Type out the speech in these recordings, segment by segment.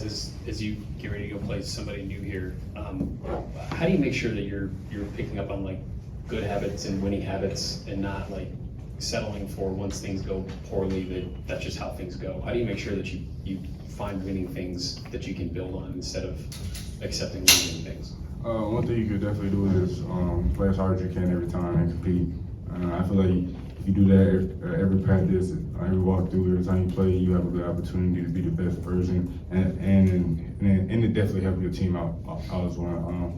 guys, as you get ready to go play somebody new here, how do you make sure that you're picking up on like good habits and winning habits and not like settling for once things go poorly that's just how things go? How do you make sure that you find winning things that you can build on instead of accepting losing things? One thing you could definitely do is play as hard as you can every time and compete. I feel like if you do that every practice, every walkthrough, every time you play, you have a good opportunity to be the best version, and it definitely helps your team out as well.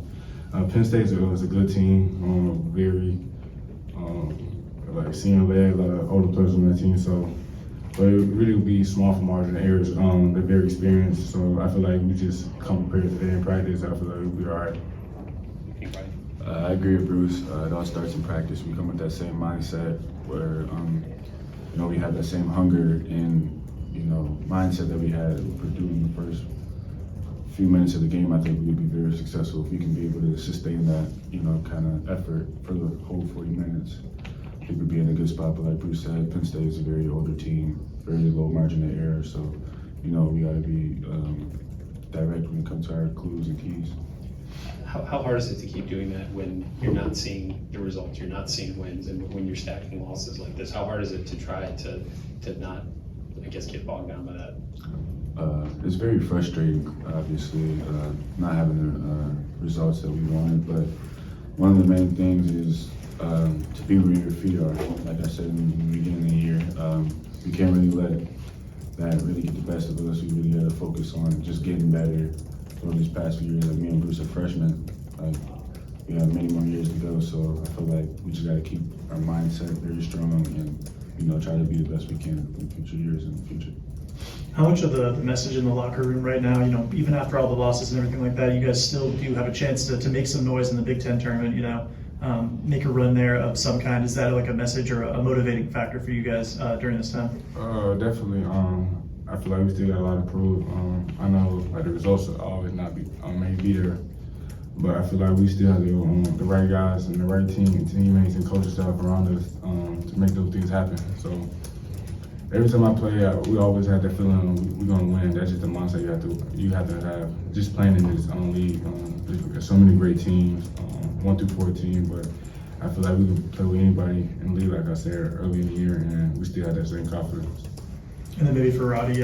Penn State is a good team, very like senior led, a lot of older players on that team. So, but it really will be small for margin of errors. They're very experienced, so I feel like we just come prepared today in practice. I feel like we'll be all right. I agree with Bruce. It all starts in practice. We come with that same mindset where, we have that same hunger and, mindset that we had with Purdue in the first few minutes of the game. I think we would be very successful if we can be able to sustain that, kind of effort for the whole 40 minutes. I think we'd be in a good spot, but like Bruce said, Penn State is a very older team, very low margin of error. So, we got to be direct when it comes to our clues and keys. How hard is it to keep doing that when you're not seeing the results, you're not seeing wins, and when you're stacking losses like this? How hard is it to try to not, I guess, get bogged down by that? It's very frustrating, obviously, not having the results that we wanted, but one of the main things is to be where your feet are. Like I said in the beginning of the year, we can't really let that really get the best of us. We really got to focus on just getting better. For these past few years, like me and Bruce are freshmen, like we have many more years to go, so I feel like we just gotta keep our mindset very strong and try to be the best we can in future years and the future. How much of the message in the locker room right now, even after all the losses and everything like that, you guys still do have a chance to make some noise in the Big Ten tournament, make a run there of some kind? Is that like a message or a motivating factor for you guys during this time? Definitely. I feel like we still got a lot to prove. I know like the results will always not be maybe there, but I feel like we still have the right guys and the right team and teammates and coaching staff around us to make those things happen. So every time I play, we always have that feeling we're gonna win. That's just the mindset you have to have. Just playing in this league, there's so many great teams, 1 through 14, but I feel like we can play with anybody in the league, like I said early in the year, and we still have that same confidence. And then maybe for Roddy,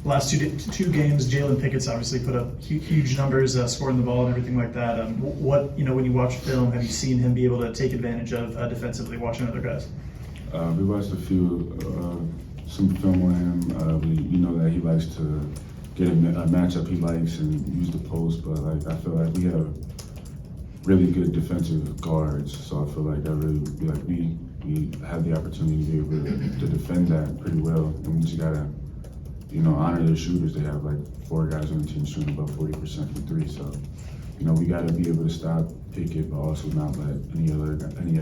last two games, Jalen Pickett's obviously put up huge numbers, scoring the ball and everything like that. What, when you watch film, have you seen him be able to take advantage of defensively watching other guys? We watched some film on him. We know that he likes to get a matchup he likes and use the post, but I feel like we have really good defensive guards, so I feel like that really we have the opportunity to be able to defend that pretty well, and we just gotta, honor their shooters. They have like 4 guys on the team shooting about 40% from 3, so we gotta be able to stop Pickett, but also not let any of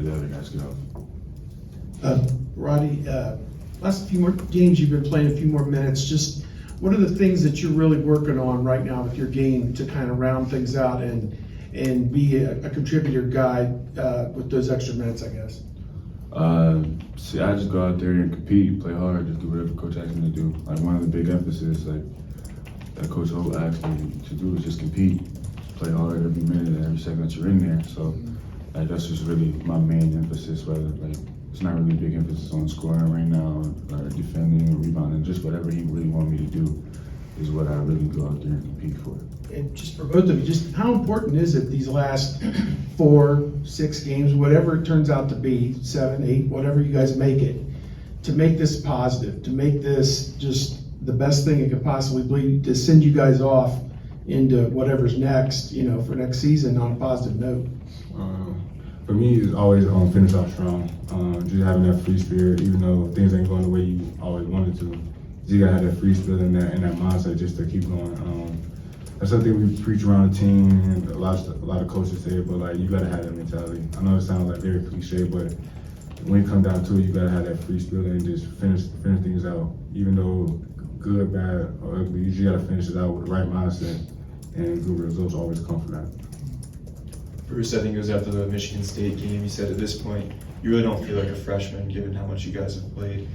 the other guys get off. Roddy, last few more games you've been playing a few more minutes. Just what are the things that you're really working on right now with your game to kind of round things out and be a contributor guy with those extra minutes, I guess? I just go out there and compete, play hard, just do whatever coach asks me to do. Like one of the big emphasis, that Coach Holt asked me to do is just compete, play hard every minute, every second that you're in there. So that's just really my main emphasis. Whether it's not really a big emphasis on scoring right now, or defending, or rebounding. Just whatever he really wanted me to do is what I really go out there and compete for. And just for both of you, just how important is it these last 4, 6 games, whatever it turns out to be, 7, 8, whatever you guys make it, to make this positive, to make this just the best thing it could possibly be, to send you guys off into whatever's next, for next season on a positive note? For me, it's always finish off strong. Just having that free spirit, even though things ain't going the way you always wanted to. You gotta have that free spirit and that mindset just to keep going. That's something we preach around the team, and a lot of coaches say it, but you gotta have that mentality. I know it sounds like very cliche, but when it comes down to it, you gotta have that free spirit and just finish things out. Even though good, bad, or ugly, you just gotta finish it out with the right mindset, and good results always come from that. Bruce, I think it was after the Michigan State game, you said at this point, you really don't feel like a freshman given how much you guys have played.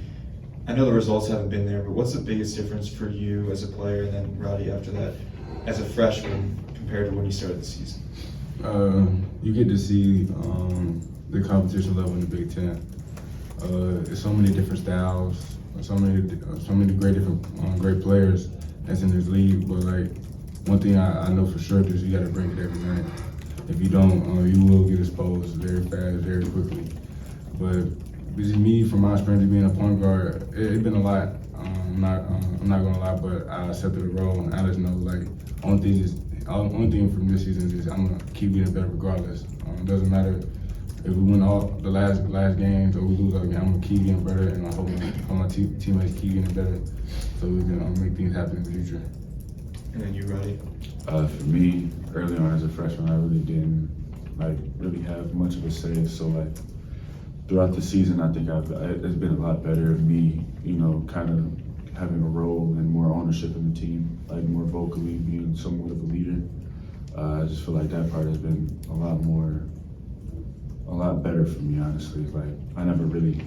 I know the results haven't been there, but what's the biggest difference for you as a player, and then Roddy after that, as a freshman compared to when you started the season? You get to see the competition level in the Big Ten. There's so many different styles, so many great players that's in this league. But like one thing I know for sure is you got to bring it every night. If you don't, you will get exposed very fast, very quickly. But this is me, from my experience being a point guard, it's been a lot. I'm not gonna lie, but I accepted the role, and I just know like only thing from this season is I'm gonna keep getting better regardless. It doesn't matter if we win all the last games or we lose all the games. I'm gonna keep getting better, and I hope my teammates keep getting better, so we can make things happen in the future. And then you, Roddy? For me, early on as a freshman, I really didn't really have much of a say. So like throughout the season, I think it's been a lot better of me, kind of having a role and more ownership in the team, like more vocally being somewhat of a leader. I just feel like that part has been a lot better for me, honestly. Like I never really,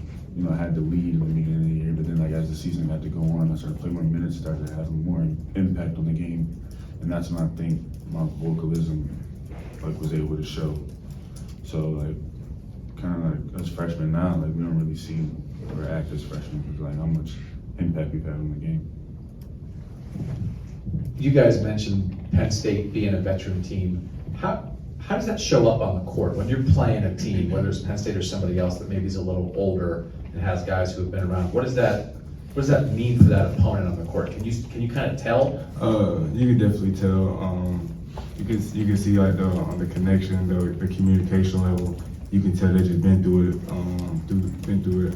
had the lead in the beginning of the year, but then like as the season got to go on, I started playing more minutes, started having more impact on the game, and that's when I think my vocalism was able to show. So like kind of like as freshmen now, like we don't really see or act as freshmen because like how much impact we've had on the game. You guys mentioned Penn State being a veteran team. How does that show up on the court when you're playing a team, whether it's Penn State or somebody else that maybe is a little older and has guys who have been around? What does that mean for that opponent on the court? Can you kind of tell? You can definitely tell. You can see like the connection, the communication level. You can tell they just been through it.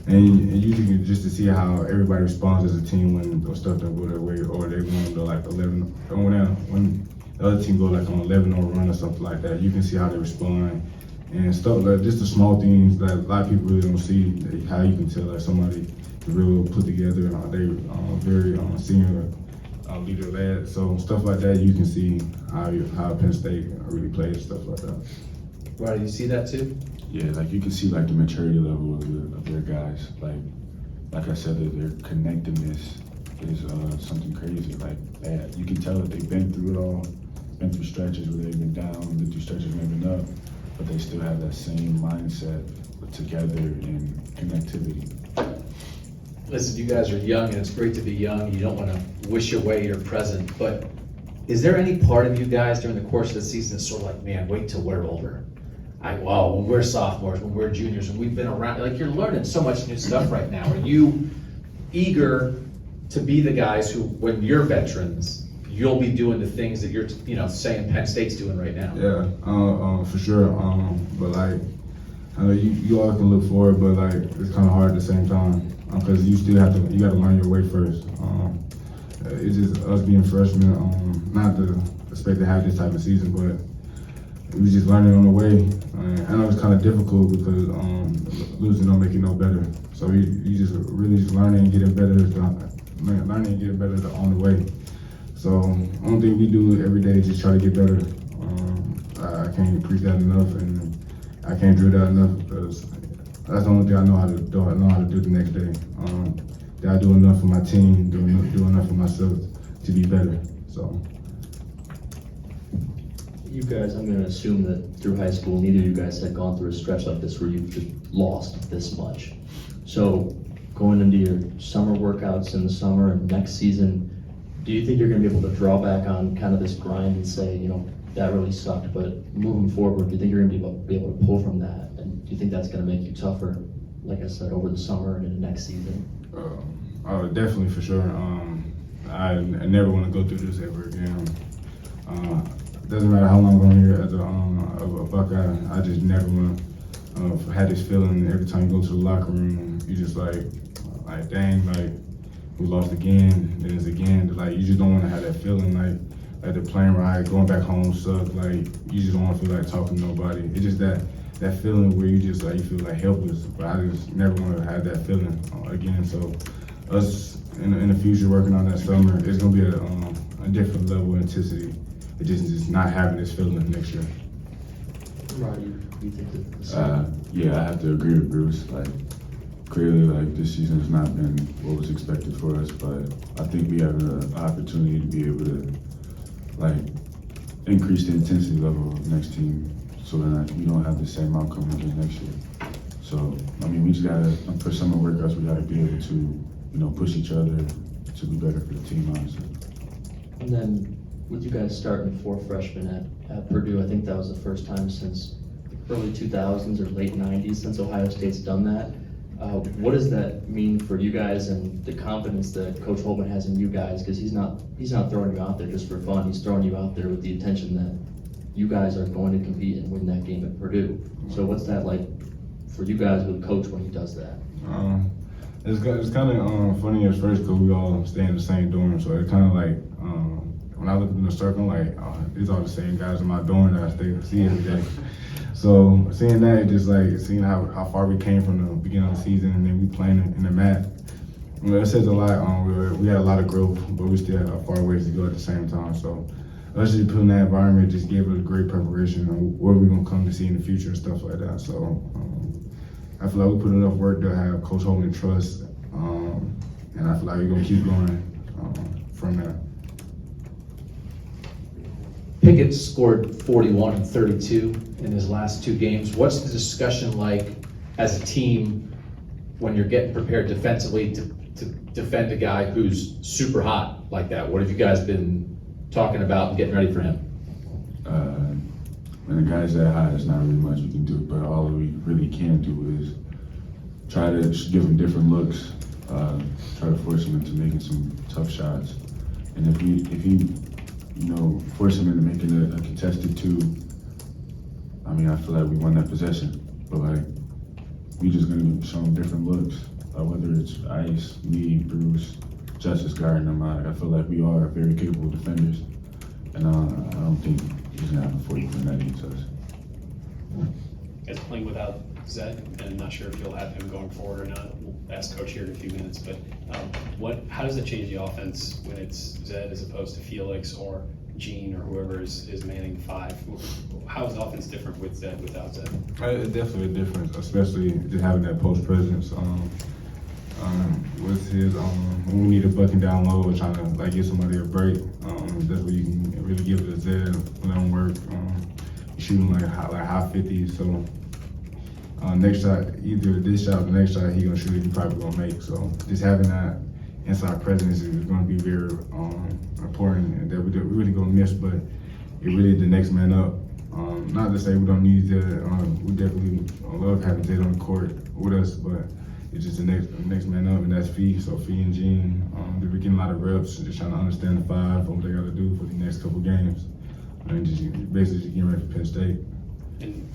And you can just to see how everybody responds as a team when stuff don't go their way, or they go to like 11, or when the other team go like on 11 or run or something like that. You can see how they respond and stuff like just the small things that a lot of people really don't see. How you can tell like somebody is real put together and they very senior leader led. So stuff like that you can see how Penn State really plays, stuff like that. Roddy, do you see that too? Yeah, like you can see like the maturity level of their guys. Like I said, their connectedness is something crazy. Like you can tell that they've been through it all, been through stretches where they've been down, been through stretches where they've been up, but they still have that same mindset together and connectivity. Listen, you guys are young, and it's great to be young. You don't want to wish away your present, but is there any part of you guys during the course of the season that's sort of like, man, wait till we're older? When we're sophomores, when we're juniors, when we've been around, like you're learning so much new stuff right now. Are you eager to be the guys who, when you're veterans, you'll be doing the things that you're, saying Penn State's doing right now? Yeah, for sure. But like, I know you all can look forward, but like it's kind of hard at the same time because you still got to learn your way first. It's just us being freshmen, not to expect to have this type of season, but we was just learning on the way. I know it's kind of difficult because losing don't make you no better. So you just really just learning and getting better, on the way. So only thing we do every day is just try to get better. I can't preach that enough, and I can't drill that enough because that's the only thing I know how to do the next day. Did I do enough for my team? Do enough for myself to be better? So. You guys, I'm going to assume that through high school, neither of you guys had gone through a stretch like this where you've just lost this much. So going into your summer workouts in the summer and next season, do you think you're going to be able to draw back on kind of this grind and say, that really sucked, but moving forward, do you think you're going to be able to pull from that? And do you think that's going to make you tougher, like I said, over the summer and into next season? Definitely, for sure. I never want to go through this ever again. Doesn't matter how long I'm here as a Buckeye, I just never want to have this feeling every time you go to the locker room. You just like dang, like we lost again, then it's again. Like you just don't want to have that feeling like the plane ride, going back home sucked. Like you just don't want to feel like talking to nobody. It's just that feeling where you just like you feel like helpless. But I just never want to have that feeling again. So us in the future working on that summer, it's gonna be a different level of intensity. It just not having this feeling next year. Roddy, do you think that Yeah, I have to agree with Bruce. Like clearly, like, this season has not been what was expected for us, but I think we have an opportunity to be able to, like, increase the intensity level of the next team so that we don't have the same outcome again next year. So, I mean, we just gotta, for summer workouts, we gotta be able to, you know, push each other to be better for the team, honestly. And then with you guys starting 4 freshmen at Purdue, I think that was the first time since the early 2000s or late 90s since Ohio State's done that. What does that mean for you guys and the confidence that Coach Holtman has in you guys? Because he's not throwing you out there just for fun. He's throwing you out there with the intention that you guys are going to compete and win that game at Purdue. So what's that like for you guys with Coach when he does that? It's kind of funny at first because we all stay in the same dorm, so it's kind of like when I look in the circle, I'm like, these are the same guys in my dorm that I see every day. So seeing that, just like seeing how far we came from the beginning of the season, and then we playing in the mat, it says a lot. We had a lot of growth, but we still have far ways to go at the same time. So us just putting that environment just gave us a great preparation on where we're gonna come to see in the future and stuff like that. So I feel like we put enough work to have Coach Holtman trust, and I feel like we're gonna keep going from there. Pickett scored 41 and 32 in his last 2 games. What's the discussion like as a team when you're getting prepared defensively to defend a guy who's super hot like that? What have you guys been talking about and getting ready for him? When the guy's that high, there's not really much we can do, but all we really can do is try to give him different looks, try to force him into making some tough shots. And if he you know, force him into making a contested 2, I mean, I feel like we won that possession. But like, we just gonna show him different looks, whether it's Ice, me, Bruce, Justice guarding him. I feel like we are very capable defenders, and I don't think he's gonna have a 40-point night against us. Guys playing without Zed, and I'm not sure if you'll have him going forward or not. We'll ask Coach here in a few minutes, but how does it change the offense when it's Zed as opposed to Felix or Gene or whoever is manning 5? How is the offense different with Zed, without Zed? It's definitely a difference, especially just having that post presence. With his, when we need a bucking down low or trying to like give somebody a break, that's where you can really give it to Zed. Let him work. Shooting like high 50s, so next shot, either this shot or the next shot he gonna shoot, he probably gonna make. So just having that inside presence is gonna be very important, and that we really gonna miss, but it really the next man up. Not to say we don't need Zed, we definitely love having Zed on the court with us, but it's just the next man up, and that's Fee. So Fee and Gene, we're getting a lot of reps, just trying to understand the 5 and what they gotta do for the next couple games. And just basically just getting ready for Penn State.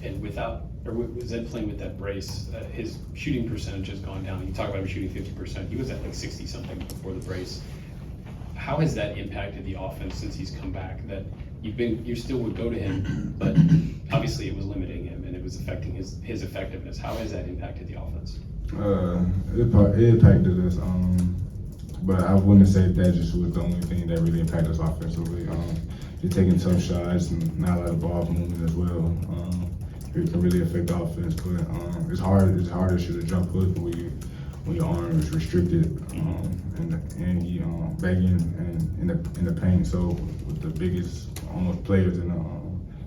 And without, or with Zed playing with that brace, his shooting percentage has gone down. You talk about him shooting 50%. He was at like 60-something before the brace. How has that impacted the offense since he's come back? That you still would go to him, but obviously it was limiting him and it was affecting his effectiveness. How has that impacted the offense? It impacted us, but I wouldn't say that just was the only thing that really impacted us offensively. You're taking tough shots and not a lot of ball movement as well. It can really affect the offense, but it's harder to shoot a jump hook when your arm is restricted and you begging and in the paint. So with the biggest almost players in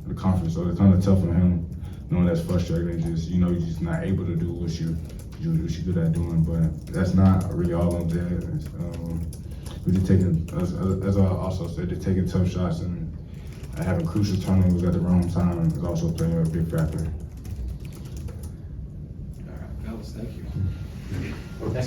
the conference, so it's kind of tough for him, knowing that's frustrating. And just you're just not able to do what you're good at doing. But that's not really all of that. We're just taking, as I also said, just taking tough shots and having crucial turnovers at the wrong time is also playing a big factor. All right, fellas, thank you. Next guy.